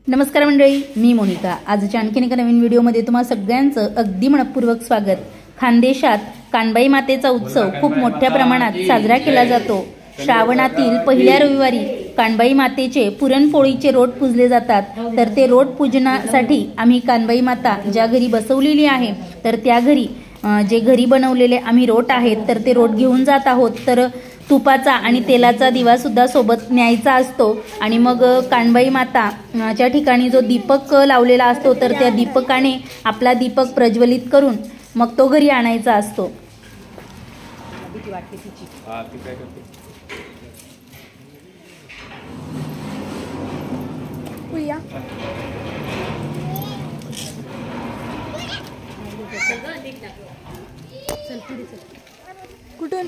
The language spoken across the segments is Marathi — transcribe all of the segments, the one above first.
नमस्कार मंडळी, मी मोनिका। आजच्या आणखीन एका नवीन व्हिडिओमध्ये तुम्हा सगळ्यांचं अगदी मनपूर्वक स्वागत। खानदेशात कानबाई मातेचा उत्सव खूप मोठ्या प्रमाणात साजरा केला जातो। श्रावणातील पहिल्या रविवारी कानबाई मातेचे पुरणपोळीचे रोट पूजले जातात। तर ते रोट पूजनासाठी आम्ही कानबाई माता ज्या घरी बसवलेली आहे तर त्या घरी जे घरी बनवलेले आम्ही रोट आहेत तर ते रोट घेऊन जात आहोत। तर तुपाचा आणि तेलाचा दिवा सुद्धा सोबत न्यायचा असतो आणि मग कानबाई माताच्या ठिकाणी जो दीपक लावलेला असतो तर त्या दीपकाने आपला दीपक प्रज्वलित करून मग तो घरी आणायचा असतो। कुठून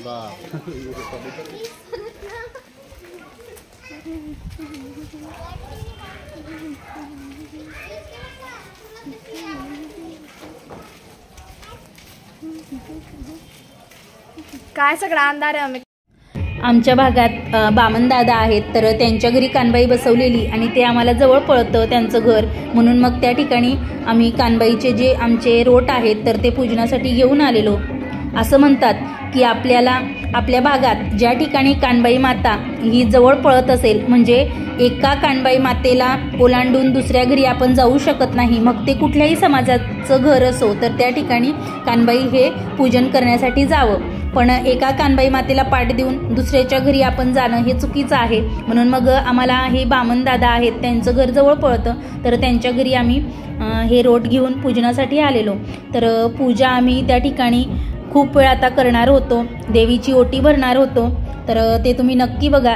काय सगळा अंधार आहे। आमच्या भागात बामन दादा आहेत तर त्यांच्या घरी कानबाई बसवलेली आणि ते आम्हाला जवळ पडतं त्यांचं घर, म्हणून मग त्या ठिकाणी आम्ही कानबाईचे जे आमचे रोट आहेत तर ते पूजनासाठी घेऊन आलेलो। असं म्हणतात की आपल्या भागात ज्या ठिकाणी कानबाई माता ही जवळ पळत असेल म्हणजे एका कानबाई मातेला ओलांडून दुसऱ्या घरी आपण जाऊ शकत नाही, मग ते कुठल्याही समाजाचं घर असो तर त्या ठिकाणी कानबाई हे पूजन करण्यासाठी जावं। पण एका कानबाई मातेला पाठ देऊन दुसऱ्याच्या घरी आपण जाणं हे चुकीचं आहे, म्हणून मग आम्हाला हे बामन दादा आहेत त्यांचं घर जवळ पडतं तर त्यांच्या घरी आम्ही हे रोट घेऊन पूजनासाठी आलेलो। तर पूजा आम्ही त्या ठिकाणी खूप वेळ आता करणार होतो, देवीची ओटी भरणार होतो, तर ते तुम्ही नक्की बघा।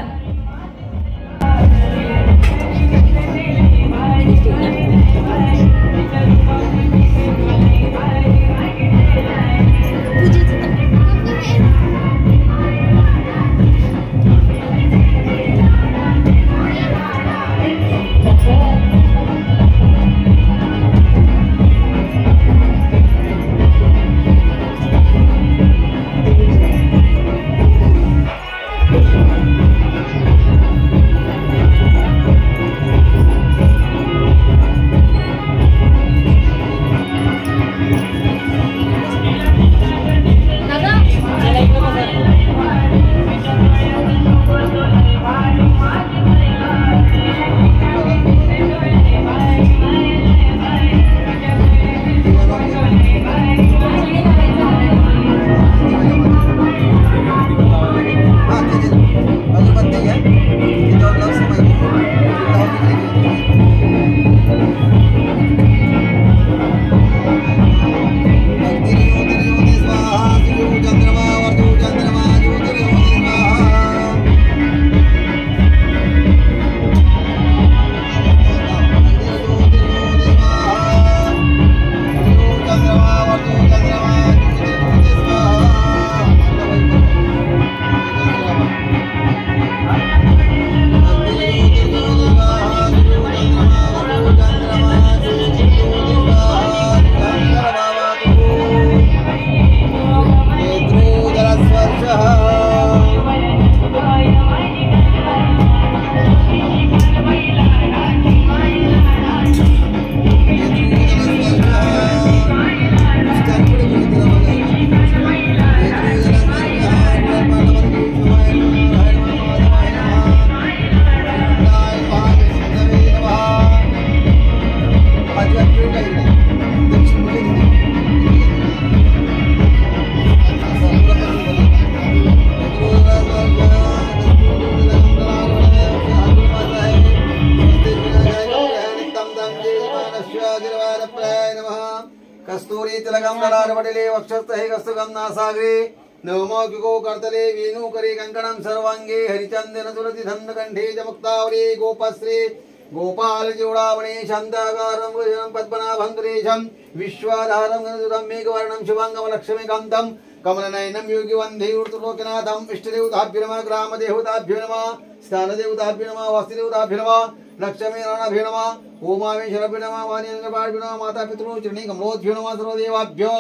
कस्तूरी तिलकम गलारवडिले वक्षस्थहि कस्तुकम नासाग्रे नवमौकिको कर्तले वेणुकरे कंकणम सर्वांगे हरिचंदन तुलसी धन्न कंठे च मुक्तावली गोपश्री गोपाल जोड़ावणे शांताकारं भुजनं पद्मनाभं सुरेशं विश्वाधारं गणसुतं मेघवर्णं शुभांगं लक्ष्मीकान्तं कमलनयनं योगिवन्धे ऊर्ध्वलोकनाथं इष्टदेवताभ्यो नमः ग्रामदेवताभ्यो नमः स्थानदेवताभ्यो नमः वास्तुदेवताभ्यो नमः लक्ष्मी नारायणाभ्यो नमः ओमावेश्वराभ्यो नमः वाणीन्द्रपाभ्यो नमः मातापितॄ चरणी कमलोभ्यो नमः सर्वदेवाभ्यो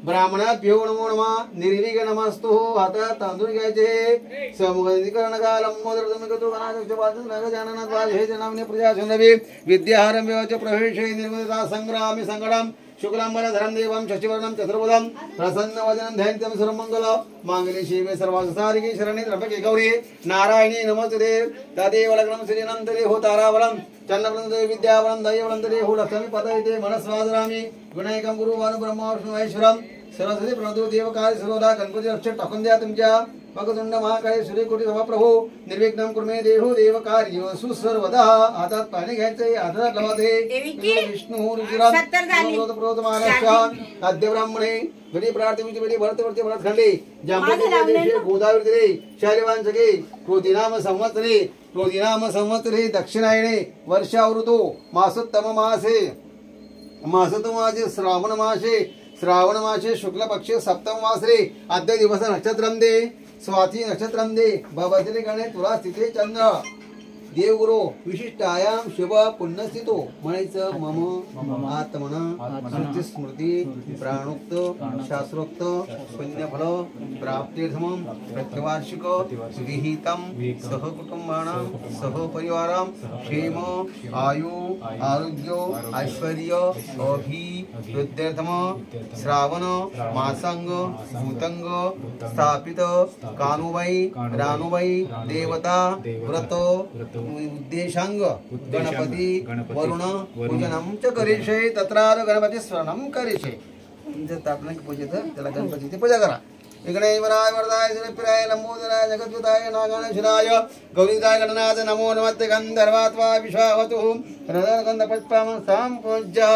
ब्राह्मणाभ्यो नमो नमः निर्विघ्न नमस्तु हातात तांदूळ घ्यायचे समुखीकरण कालम मोदरतमिकतो गणाध्यक्षपादन नगजाननाद्वाज हे जनामने प्रजासुनवी विद्याहारं व्यवच प्रवेशे निर्मलता संग्रामी संगडम शुक्लांबर धरम देवम शशिवर्णम चतुर्भुजम प्रसन्न वदनं ध्यानतं सर्वमंगल मांगल्ये शिवे सर्वार्थसाधिके शरण्ये त्र्यंबके गौरी नारायणी नमोस्तुते तदेव लग्नं श्रीनंतरे हो ताराबलं चन्नबलं विद्याबलं दयबलं तरे हो लक्ष्मी पदयते मनस्वादरामि गुणैकं गुरु भानु ब्रह्मा विष्णु महेश्वरम सरस्वती प्रणतो देवकार्य सर्वदा गणपती अक्षर टाकून द्या तुमच्या भगदुंड महाकाय सूर्यकोटी सभाप्रभू निर्विघ्नं कुर्मे देहो देवकार्य सुसर्वदा हातात पाणी घ्यायचे हातात लावाते विष्णू रुचिराम प्रोत महाराष्ट्र आद्य ब्राह्मणे घडी प्रार्थमिती बेडी भरतवर्ती भरतखंडे जांबवती गोदावरी तीरे शालिवान सगे क्रोधीनाम संवत्सरे दक्षिणायने वर्षा ऋतू मासोत्तम मासे श्रावण मासे शुक्ल पक्षे सप्तम वासरे आद्य दिवस नक्षत्रम दे स्वाती नक्षत्रम दे बाबाजले गणे तुला स्थिते चंद्र देवगुरु विशिष्टायाम शुभ पुण्यस्थितो म्हणायचं मम आत्मन स्मृती प्राणोक्त शास्त्रोक्त पुण्यफल प्राप्तीर्थम प्रत्यवार्षिक विहितम सहकुटुंबानां सहपरिवारां क्षेम आयु आरोग्य ऐश्वर्य अभिवृद्ध्यर्थम श्रावण मासांग भूतंग स्थापित कानुबाई रानुबाई देवता व्रत उद्देशांग गणपती वरुण पूजनम च करिषे तत्रार गणपती स्मरणम करिषे जर तापना पूजेत त्याला गणपतीची पूजा करा विघ्नेश्वराय वराय वरदाय श्रीप्राय लंबोदराय जगद्गुताय नागणेश्वराय गौरीदाय गणनाथ नमो नमस्ते गंधर्वात्वा विश्वावतु गंधपुष्पं संपूज्य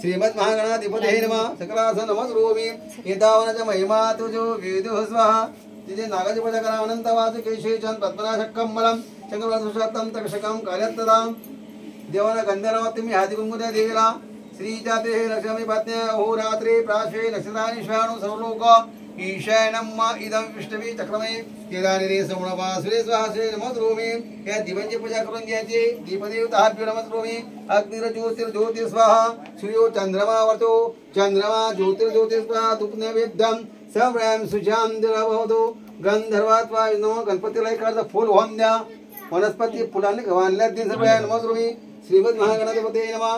श्रीमद्महागणाधिपतये नमः सकलासन नमस्करोमि एतावनच महिमा तुजो वेदो स्वाहा तिथे नागाची पूजा करा अनंत वासु केशेचन पद्मनाशक्कं मलम शंकरवासुषात्तम तक्षकं कार्यत्तदां देवाला गंधर्व तुम्ही हाती कुंकू द्या देवीला श्रीजाते लक्ष्मी पत्न्या अहोरात्रे प्राशे नक्षत्राणि श्रावणो सर्वलोक ईशानम इदं विष्णवी चक्रमय केदारे सौणवासुरे स्वाहासे नमस्करोमि या दिव्यांची पूजा करून घ्यायची दीपदेवताभ्यो नमस्करोमि अग्निर्ज्योतिर्ज्योतिः स्वाहा सूर्यो चंद्रमा वर्तो चंद्रमा ज्योतिर्ज्योतिः स्वाहा धूपनैवेद्यं सव्याम सुशांतिर्भवतु गंधर्वात्वा नमो गणपतीला एखादं फूल वाहून द्या वनस्पती फुलांनी वाहनल्या दिन सर्वया नमस्करोमि श्रीमद महागणाधिपतये नमः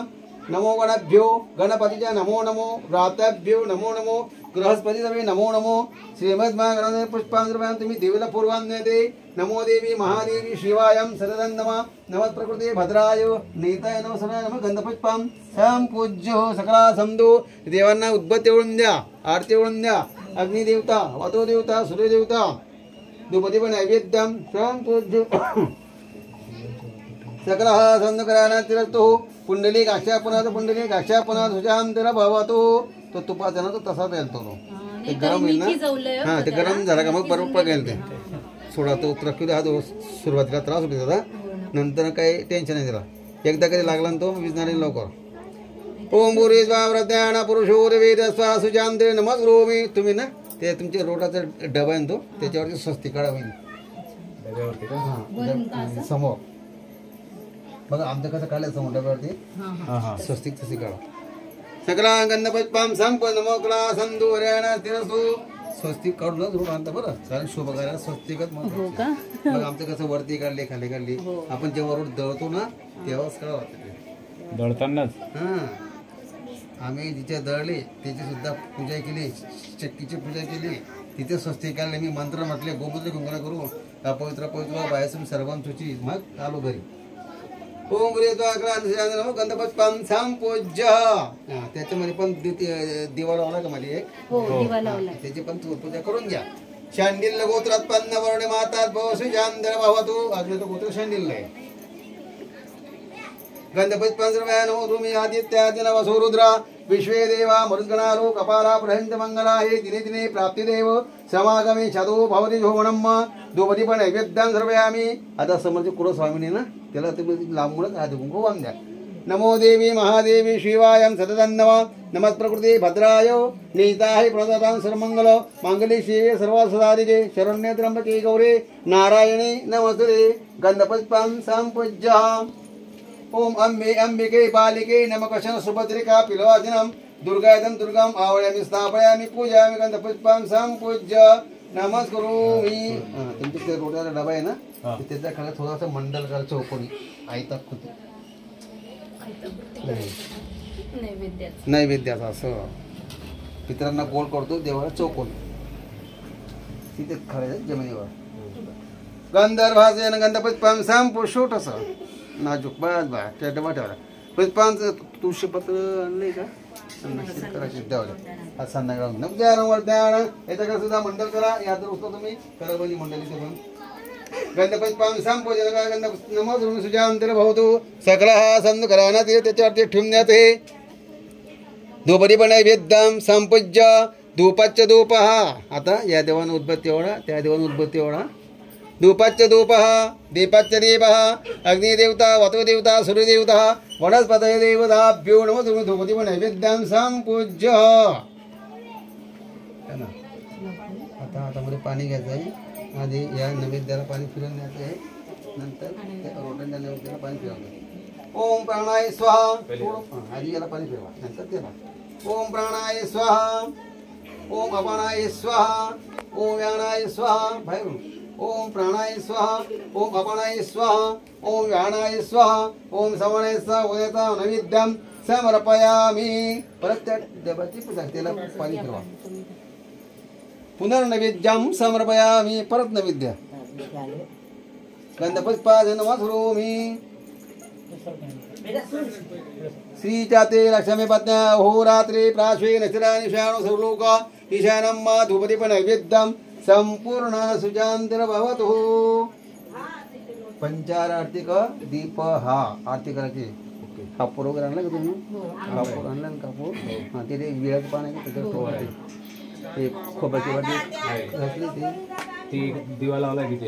नमो गणाभ्यो गणपतीच्या नमो नमो व्राताभ्यो नमो नमो गृहस्पती सभे नमो नमो श्रीमद महागणाधिपती पुष्पांजली तुम्ही देवीला पूर्वान देते नमो देवी महादेवी शिवायं सदनं नमः नमः प्रकृते भद्राय नेताय नमः सर्वाय नमः गंधपुष्पं संपूज्यो सकला समदो देवांना उद्बत्ती ओळून द्या आरती ओळून द्या अग्निदेवता वातोदेवता सूर्यदेवता दुपदीप नैवेद्यं संपूज्य सकलः संदकराना तिरक्तो पुंडली काश्यापनात सुजांतर भवतो तो तुपाचा ना तो तसाच येतो ते गरम होईल ना हां ते गरम झाला का मग बरोबर पडेल ते सोडा तो त्रक्यूला हा सुरुवातीला त्रास होतो दादा नंतर काही टेन्शन नाही त्याला एकदा कधी लागला ना तो विजणारे लवकर ओम भूरी स्वाव्रत्याण पुरुषोर्वेद स्वा सुजांते नमस्करोमि तुम्ही ना ते तुमच्या रोटाचा डबा आहे तो त्याच्यावरती स्वस्ती काढा होईल समोर बघा आमचं कसं काढलं समोर डब्यावरती स्वस्तिक तशी काढा सकला गंधपुष्पं संपन्नमोकला संदूरेण तिरसु स्वस्तिक काढूनच रोड आणता बरं कारण शोभा करायला स्वस्तिकच म्हणतो मग आमचं कसं वरती काढले खाली काढली आपण जेव्हा रोड दळतो ना तेव्हाच करावं दळतानाच हां आम्ही जिथे दळले त्याची सुद्धा पूजा केली चक्कीची पूजा केली तिथे स्वस्तिक काढले मी मंत्र म्हटले गोमूत्र कुंकण करू अपवित्र पवित्र बायसम सर्वं शुची मग आलो घरी ओम नमो गंधपुष्पं संपूज्य त्याच्यामध्ये पण दिवा लावला का मला एक त्याची पण पूजा करून घ्या शांडिल्य गोत्रात्पन्न वरुणे मातात भवसु जांधर भवतु अजून तो गोत्र शांडिल्य आहे गंधपुष्पं नमो भूमी आदित्यादिन वसो रुद्रा विश्वे देवा मरुद्गणालो कपाला प्रहंत मंगला हे दिने दिने प्राप्तिदेव समागमे छदो भवति झोवणम द्रौपदी पण नैवेद्यां सर्वयामी आता समर्थ कुलस्वामिनी ना त्याला तुम्ही लांबूनच हात कुंकू वाहून द्या नमो देवी महादेवी शिवायं सततं नमः प्रकृते भद्राय नीताय प्रणदातां सर्वमंगल मांगल्ये शिवे सर्वार्थसाधिके शरण्ये त्र्यंबके गौरे नारायणे नमस्ते गंधपुष्पं संपूज्य ओम अंबे अंबिके बालिके नमः कृष्ण सुभद्रिका पिलवादिनं दुर्गायतं दुर्गाम आवयामि स्थापयामि पूजयामि गंधपुष्पं संपूज्य नमस्करोमि। तुमच्या रोट्याचा डबा आहे ना, त्याच्या खाली थोडासा मंडल करा चौकोनी आयता खुद नैवेद्याचा असं पितरांना गोल करतो, देवाला चौकोन तिथे खरायचं जमिनीवर। गंधर्वासेन गंधपुष्पं संपुष्ट असं नाजूक बस बा त्या डबा ठेवला। पुष्पांचं तुळशीपत्र आणलंय का आज संध्याकाळ नवजानवर ध्यान याच्याकडे सुद्धा मंडल करा। यात उचतो तुम्ही करबनी मंडळीचे पण गंधपुष्पं संपूजन गंध नमो सुजांतर भवतु सकलः संकराना ते त्याच्यावरती ठेवण्यात हे धूपदी पण नैवेद्यम संपूज्य धूपच्च धूपः। आता या देवानं उद्बत्ती ओढा, त्या देवानं उद्बत्ती ओढा। धूपच्च धूपः दीपच्च दीपः अग्निदेवता वतुदेवता सूर्यदेवता वनस्पतये देवताभ्यो नमः धूपदी पण नैवेद्यम संपूज्य। आता हातामध्ये पाणी घ्यायचं आहे, आधी या नैवेद्याला पाणी फिरवून द्यायचं आहे, नंतर त्या रोट्यांच्या नैवेद्याला पाणी फिरवलं। ओम प्राणाय स्वाहा, आधी याला पाणी फिरवा नंतर त्याला। ओम प्राणाय स्वाहा, ओम अपानाय स्वाहा, ओम व्यानाय स्वाहा, बाहेरून ओम प्राणाय स्वाहा, ओम अपानाय स्वाहा, ओम व्यानाय स्वाहा, ओम सवनाय स्वाहा उदयता नैवेद्यम समर्पयामि। परत त्या देवाची पूजा त्याला पाणी फिरवा। पुनर्नैवेद्यम समर्पयामि, परत नैवेद्य गंधपुष्पाय नमस्करोमि। श्रीजाते लक्ष्मी पत्न्या अहोरात्रे प्राश्वे नक्षत्राणि शयानो सर्वलोका ईशानं मा धूपदी पण नैवेद्यम संपूर्ण सुजांतर भवतु। पंचार आरती का दीप हा आरती करायची। कापूर वगैरे आणला का तुम्ही? कापूर आणला ना कापूर, हा ते विळाचं पान आहे का त्याच्यावर ठेवायचे। ते खोबऱ्याची वाटी घातली ती दिवा लावला किती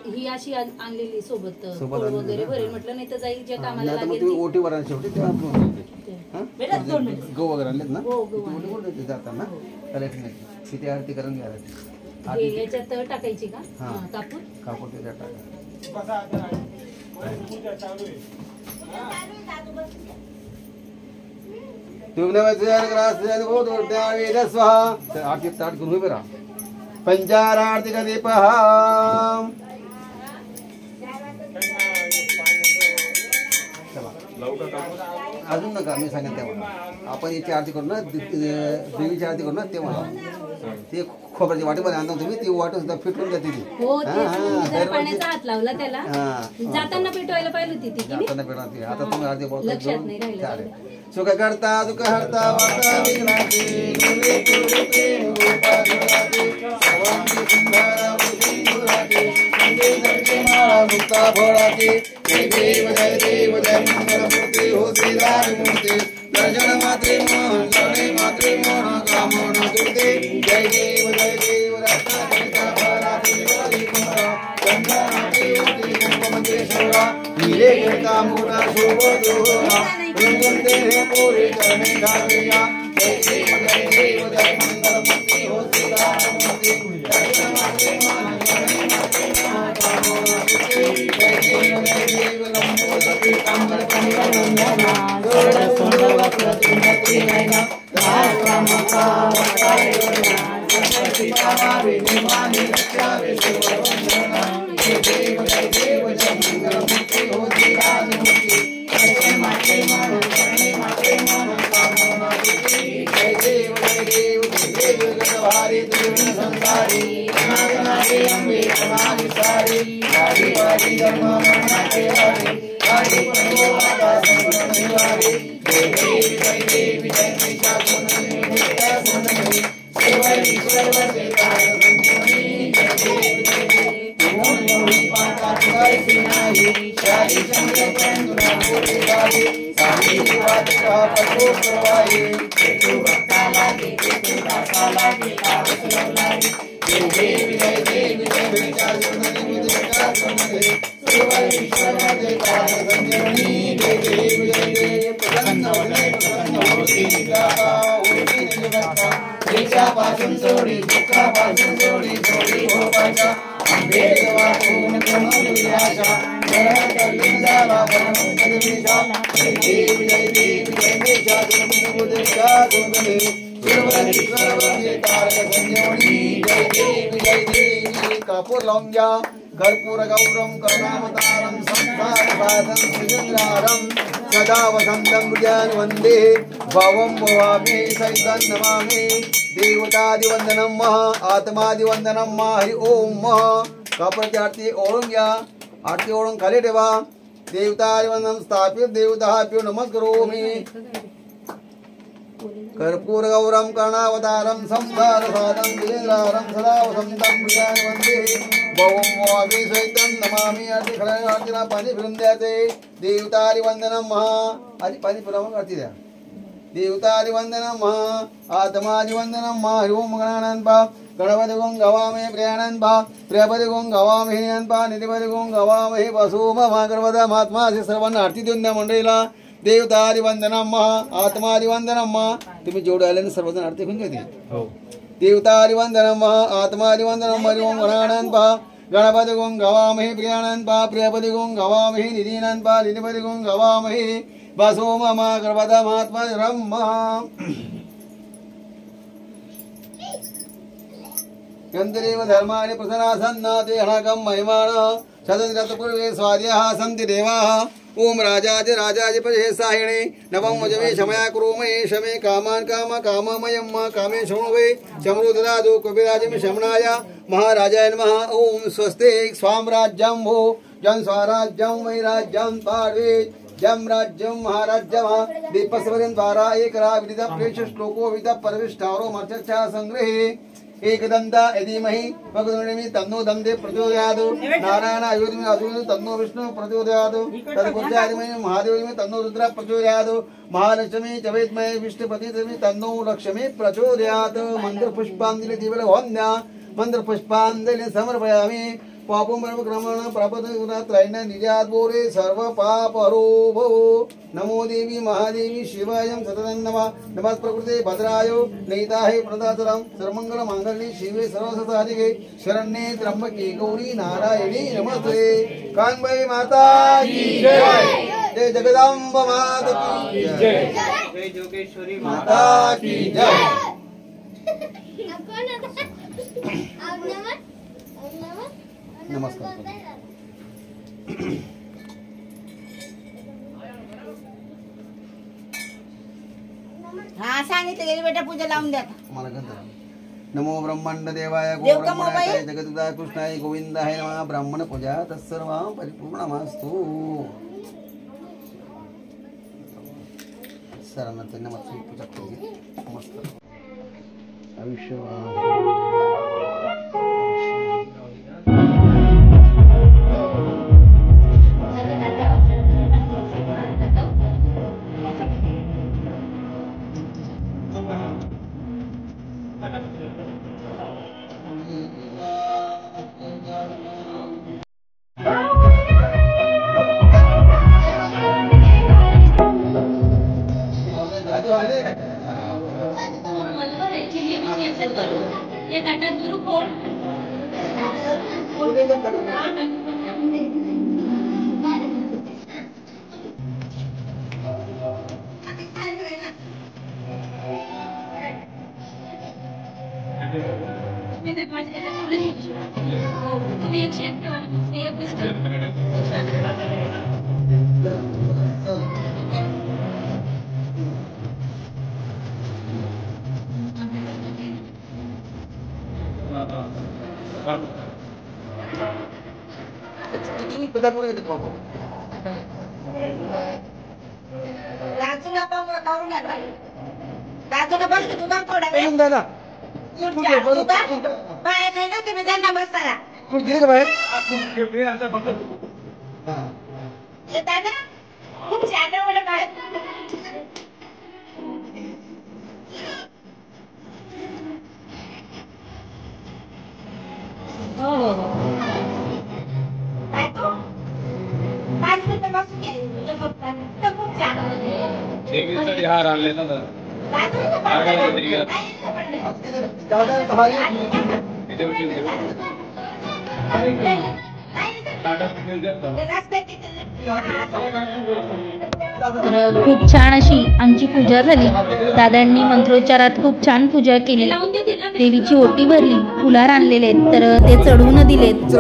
ही अशी आणलेली सोबत वगैरे भरेल म्हटलं, नाही तर जाईल जे कामाला लागेल तुम्ही ओटी वर शेवटी ते गहू वगैरे आणलेत ना ओटी जाताना किती आरती करून घ्या। याच्यात टाकायची का कापूर? कापूर त्याच्यात टाका। आरती स्टार्ट करून उभे राहा। पंचारार्तिक दीपः अजून नका, मी सांगितलं तेव्हा आपण याची आरती करू ना, देवीची आरती करू ना तेव्हा ते खोबऱ्याची वाटीमध्ये आणता तुम्ही, ती वाट सुद्धा फिटून जाते ती। हो, पाण्याचा हात लावला त्याला, जाताना पेटवायला पाहिजे होती ती, जाताना पेटवायची। आता तुम्ही आरती बोलतो लक्षात नाही राहिलं। सुख करता दुःख हरता वार्ता विघ्नाची गुरे गुरुते गोपालराजे सर्वांगी सुंदरा बुद्धी गुराचे संगे नरके माळा मुक्ता भोळाचे जय देव जय मंगलमूर्ती हो श्रीराज मूर्ती दर्शन मात्रे मोहन शरणे मात्रे मोहन कामोन दुर्दे जय देव रत्ना कविता भराती वाली कुमारा गंगा नाटे उठी कुंभमंदिर शोरा नीले गिरता मोरा शोभो दोरा रुंगते हे पूरे करने धारिया जय देव मंगलमूर्ति हो श्रीराम मूर्ति दर्शन मात्रे मोहन शरणे मात्रे मोहन कामोन दुर्दे जय देव लंबोदरी कामर परिवंदना सोड़ सोड़ वक्रतुंड त्रिनयना रामका वकायना संकटी पावावे निर्माणी रक्षावे शिववंदना जय देव मंगलमूर्ति हो श्रीराम मूर्ति दर्शन मात्रे मोहन शरणे मात्रे मोहन कामोन दुर्दे जय देव गतवारी त्रिगुण संसारी अनागनादे अम्बे अनादि सारी वारी वारी धर्म मरणाचे वारी वारी परमोवादा संगम निवारी जय देवी जय गुणनी सेवई सर्वसे काय गुणनी जय देवी ओम नमः पाताय सिनाही शाही चंद्र चंद्र पूरे गाली साही वाद का पटो प्रवाही केतु भक्ता लागे केतु दासा लागे पावस लागे जय देवी जय विचार गुणनी विचार गुणनी सेवई सर्वसे काय गुणनी जय देवी प्रसन्न होती निगाहा होती निगाहा देशापासून सोडी दुःखापासून सोडी सोडी हो पाशा अंबेडवा कोण कोण विराशा घरात लिंगाला बनवून विशा जय देवी जय विचार कापूर लावून घ्या कर्पूर गौरम करुणावतारम संसारसाधन श्रीचंद्रारम सदा वसंतं हृदयान वंदे भवं भवामि सहितं नमामि देवतादिवंदनं महा आत्मादिवंदनं मा हरि ओम महा कापूरची आरती ओळून घ्या आरती ओळून खाली ठेवा देवतादिवंदनं स्थापित देवताभ्यो नमस्करोमि कर्पूर गौरम कर्णावतारम संसारसाधं श्रीचंद्रारम सदा वसंतं हृदयान वंदे भवं भवामि सहितं नमामि आरती खळ्या आरतीला पाणी फिरून द्यायचे देवतादिवंदनं महा आधी पाणी फिरवून आरती द्या देवतादिवंदनं महा आत्मादिवंदनं मा हरि ओम गणानन्पा गणपति गुं गवामहे प्रियानन्पा प्रियपति गुं गवामहे नियन्पा निधिपति गुं गवामहे वसुम महागणपता महात्मा असे सर्वांना आरती देऊन द्या मंडळीला देवतादिवंदनं महा आत्मादिवंदनं महा तुम्ही जेवढे आले सर्वजण आरती घेऊन घेते देवतादिवंदनं महा आत्मादिवंदनं हरि ओम गणानन्पा गणपति गुं गवामहे प्रियानन्पा प्रियपति गुं गवामहे निधीनन्पा निधिपति गुं गवामहे वसुम महागणपता महात्मा ब्रह्मा यंत्रेव धर्माणि प्रसन्नासन्ना ते हनकं महिमानः शतदिनपूर्वे स्वाद्याः सन्ति देवाः ओम राजाज राजाज परेसाहिणे नवं वजमे शमया कुरुमये शमे कामान काम काममयं मा कामे शृणुवे शमरो ददातु कविराजमे शमनाय महाराजाय नमः ओम स्वस्ते स्वाम्राज्यं भो जन स्वराज्यं वै राज्यं पार्वे जम राज्यं महाराज्यं दीपस्वरं द्वारा एकरा विदित प्रेष श्लोको विद परविष्ठारो मर्चर्चा संग्रहे एकदंता यदीमहि भगवन्मे तन्नो दन्ते प्रचोदयात् नारायण आयुर्मे अजुर्मे तन्नो विष्णु प्रचोदयात् तद्गुज्जारिमे महादेवमे तन्नो रुद्र प्रचोदयात् महालक्ष्मी च वेद्महे विष्णुपतिमे तन्नो लक्ष्मी प्रचोदयात् मंत्र पुष्पांजलि दिवल वन्द्या मंत्र पुष्पांजलि समर्पयामि पापं परमक्रमण प्रपदत्रैण निजात बोरे सर्व पाप हरो भव नमो देवी महादेवी शिवायं सततं नमः नमः प्रकृते भद्राय नैताहे प्रणदातरं सर्वमंगल मांगल्ये शिवे सर्वसदाधिके शरण्ये त्र्यंबके गौरी नारायणी नमस्ते कान्बाई माता की जय जय जगदम्ब माता की जय जय जोगेश्वरी माता की जय नमस्कार हा सांगितलं गेली बेटा पूजा लावून द्या मला नमो ब्रह्मांड देवाय गोब्रह्मणाय जगद्गुरुदाय कृष्णाय गोविंदाय नमः ब्राह्मण पूजा तत्सर्वं परिपूर्णमस्तु सरांना नमस्ते पूजा करूया नमस्कार आयुष्य हार आणले ना दादा तर खूप छान अशी आमची पूजा झाली. दादांनी मंत्रोच्चारात खूप छान पूजा केली. देवीची ओटी भरली, फुलार आणलेले आहेत तर ते चढवून दिलेत.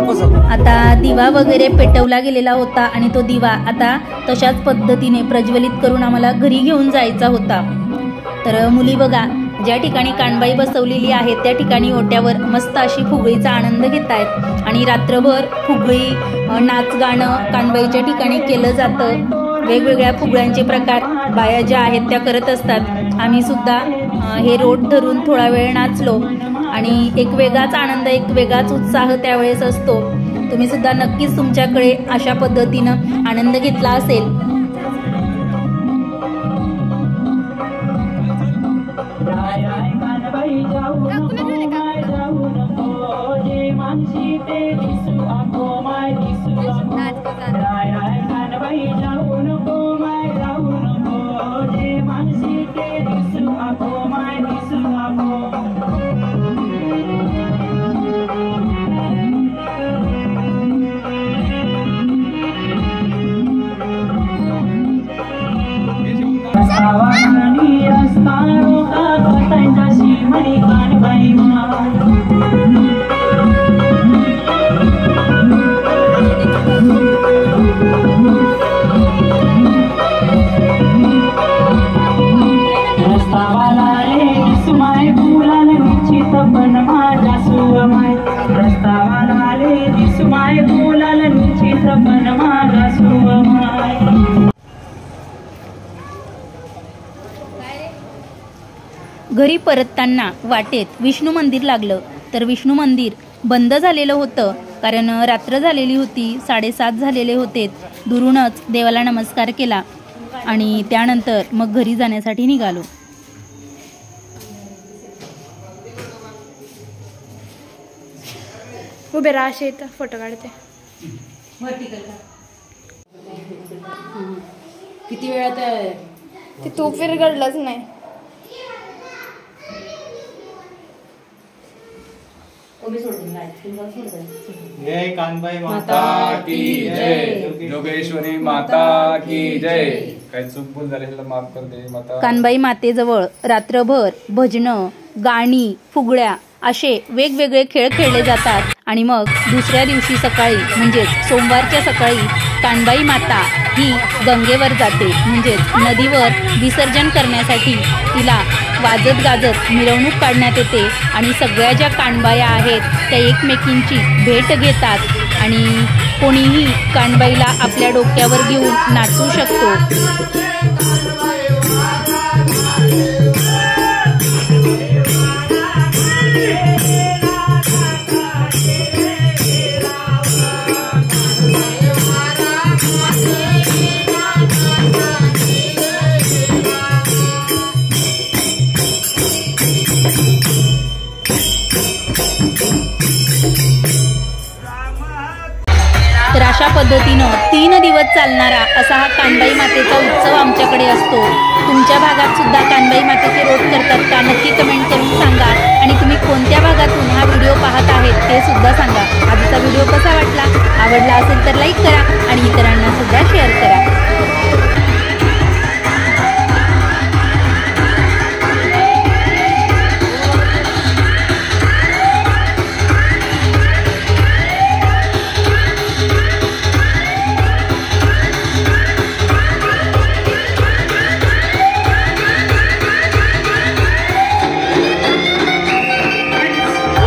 आता दिवा वगैरे पेटवला गेलेला होता आणि तो दिवा आता तशाच पद्धतीने प्रज्वलित करून आम्हाला घरी घेऊन जायचा होता. तर मुली बघा, ज्या ठिकाणी कानबाई बसवलेली आहे त्या ठिकाणी ओट्यावर मस्त अशी फुगडीचा आनंद घेत आहेत आणि रात्रभर फुगडी नाच गाणं कानबाईच्या ठिकाणी केलं जातं. वेगवेगळ्या फुगड्यांचे प्रकार बाया ज्या आहेत त्या करत असतात. आम्ही सुद्धा हे रोट धरून थोडा वेळ नाचलो आणि एक वेगळाच आनंद, एक वेगळाच उत्साह त्यावेळेस असतो. तुम्ही सुद्धा नक्कीच तुमच्याकडे अशा पद्धतीनं आनंद घेतला असेल. घरी परतताना वाटेत विष्णू मंदिर लागलं तर विष्णू मंदिर बंद झालेलं होतं कारण रात्र झालेली होती, 7:30 झालेले होते. दुरूनच देवाला नमस्कार केला आणि त्यानंतर मग घरी जाण्यासाठी निघालो. उभे राहा, असे इथं फोटो काढते. किती वेळात ते तूप विरघडलंच नाही. जय कानबाई माता की जय, योगेश्वरी माता की जय. काही चूक भूल झाली तर माफ कर दे माता. कानबाई मातेजवळ रात्रभर भजनं, गाणी, फुगड्या असे वेगवेगळे खेळ खेळले जातात आणि मग दुसऱ्या दिवशी सकाळी म्हणजेच सोमवारच्या सकाळी कानबाई माता ही गंगेवर जाते, म्हणजेच नदीवर विसर्जन करण्यासाठी तिला वाजत गाजत मिरवणूक काढण्यात येते आणि सगळ्या ज्या कानबाया आहेत त्या एकमेकींची भेट घेतात आणि कोणीही कानबाईला आपल्या डोक्यावर घेऊन नाचू शकतो. तर अशा पद्धतीनं 3 दिवस चालणारा असा हा कानबाई मातेचा उत्सव आमच्याकडे असतो. तुमच्या भागात सुद्धा कानबाई मातेचे रोट करतात का? नक्की कमेंट करून सांगा आणि तुम्ही कोणत्या भागातून हा व्हिडिओ पाहत आहेत ते सुद्धा सांगा. आजचा व्हिडिओ कसा वाटला? आवडला असेल तर लाईक करा आणि इतरांना सुद्धा शेअर करा.